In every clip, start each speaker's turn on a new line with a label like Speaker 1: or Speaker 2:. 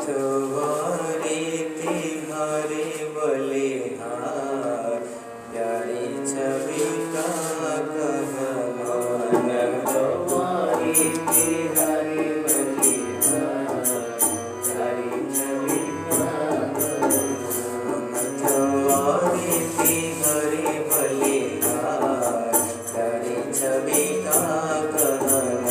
Speaker 1: नथवारी तिहारी बलिहार प्यारी छवि का कहना नथवारी तिहारी बलिहार प्यारी छवि का नथवारी तिहारी बलिहार प्यारी छवि का कहना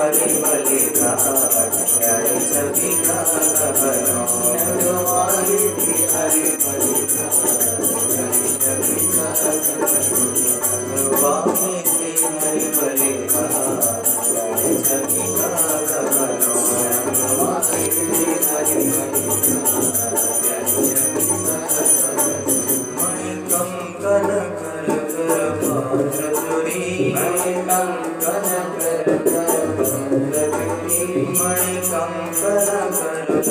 Speaker 1: हरि बलिहार प्यारी छवि का कहनो नटवारी थी हरि बलिहार प्यारी छवि का कहनो बामी थी हरि बलिहार प्यारी छवि का कहनो नटवारी थी हरि बलिहार प्यारी छवि का कहनो मणि कंकन कर पात्र चोरी मणि कंकन कर पात्र चोरी मणि कंकन कर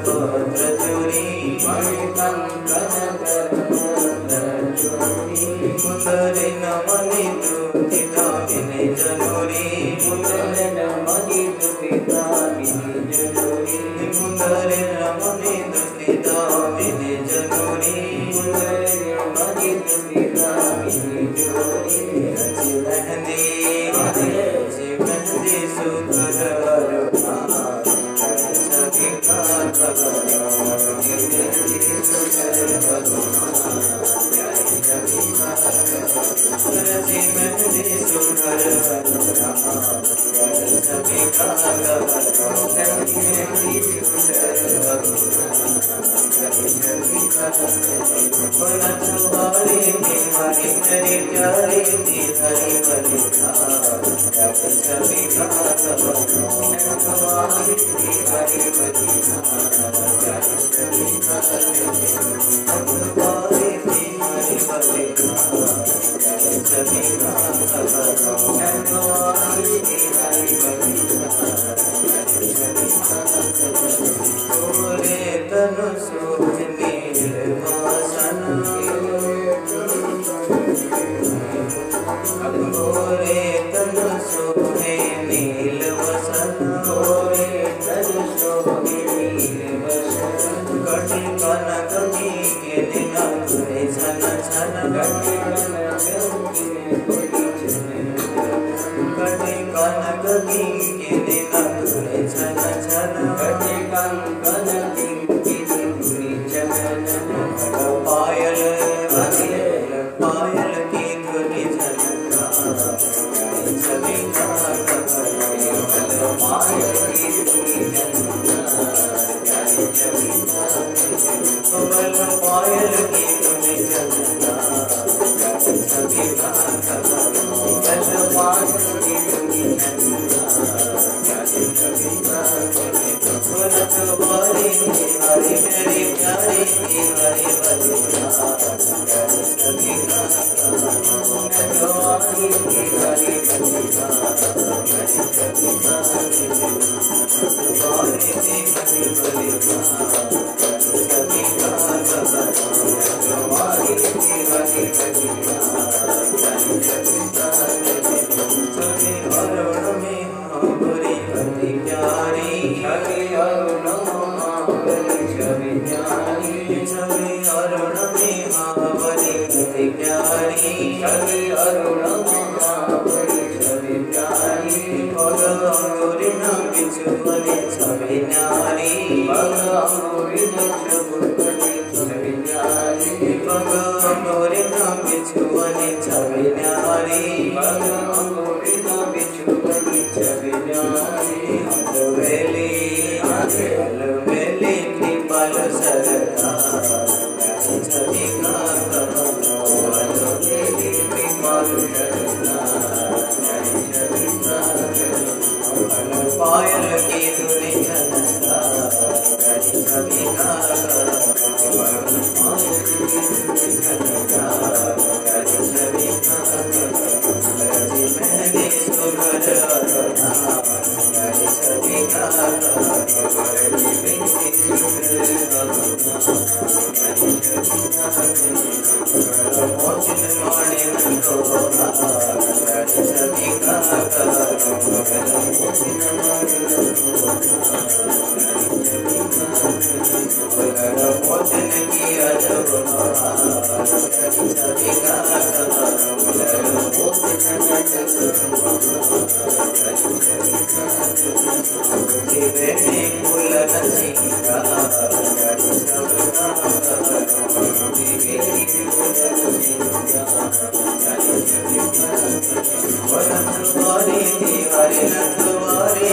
Speaker 1: पात्र चोरी मणि कंकन कर पात्र चोरी मुदरे नमनि दुतिता विने जनोरी मुदरे नमनि दुतिता विने जनोरी मुदरे नमनि दुतिता विने जनोरी मुदरे नमनि दुतिता विने जनोरी रची मेहंदी रची मेहंदी सुकर छवि का कहनो मेहंदी सुकर प्यारी छवि का रची मेहंदी सुकर प्यारी छवि का कहनो मेहंदी सुकर प्यारी छवि का नटवारी थी हरि मेरी प्यारी थी हरि बलिहार प्यारी छवि का कहनो नटवारी थी हरि बलिहार प्यारी छवि का कहनो नटवारी थी हरि बलिहार प्यारी छवि का कहनो नटवारी थी हरि बलिहार प्यारी छवि का कहनो तोरे तनु शोभे नील भासन गोरे तनु शोभे नील वसन गोरे तनु शोभे नील वसन कटी कनक की के दिन तुरे छन छन कटी कनक की के दिन तुरे छन छन कटी कनक की तुरे छन पायल पायल की ध्वनि झनका प्यारी छवि का कहनो पायल की ध्वनि झनका प्यारी छवि का कहनो पायल की ध्वनि झनका प्यारी छवि का कहनो पायल की ध्वनि झनका प्यारी छवि का कहनो नटवारी थी हरि मेरी प्यारी थी हरि बलिहार प्यारी छवि का कहनो नटवारी थी हरि बलिहार प्यारी छवि का कहनो नटवारी थी हरि बलिहार प्यारी छवि का कहनो नटवारी थी हरि बलिहार प्यारी छवि का कहनो छवि अरुण में हमारी अति प्यारी छवि अरुण छवि प्यारी छवि अरुण में महाबली अति प्यारी छवि अरुण महाबली छवि प्यारी पग अंगुरी न बिछुअने छवि न्यारी पग अंगुरी न बिछुअने छवि न्यारी पग अंगुरी न बिछुअने छवि न्यारी पग अंगुरी न बिछुअने छवि न्यारी अलवेली अलवेली कृपाल सरकार प्यारी छवि का कहनो अलवेली कृपाल सरकार प्यारी छवि का कहनो पायल की धुनी झनका प्यारी छवि का कहनो पायल की धुनी झनका प्यारी छवि का कहनो रची मेहंदी सुकर प्यारी छवि का कहनो रची मेहंदी सुकर प्यारी छवि का कहनो मोचन माणे नंदो प्यारी छवि का कहनो मोचन माणे नंदो प्यारी छवि का कहनो मोचन की अजब प्यारी छवि का कहनो मोचन अजब प्यारी छवि का कहनो बेटी फूल नसीका प्यारी छवि का कहनो बेटी फूल नसीका प्यारी छवि का कहनो नटवारी थी हरि नटवारी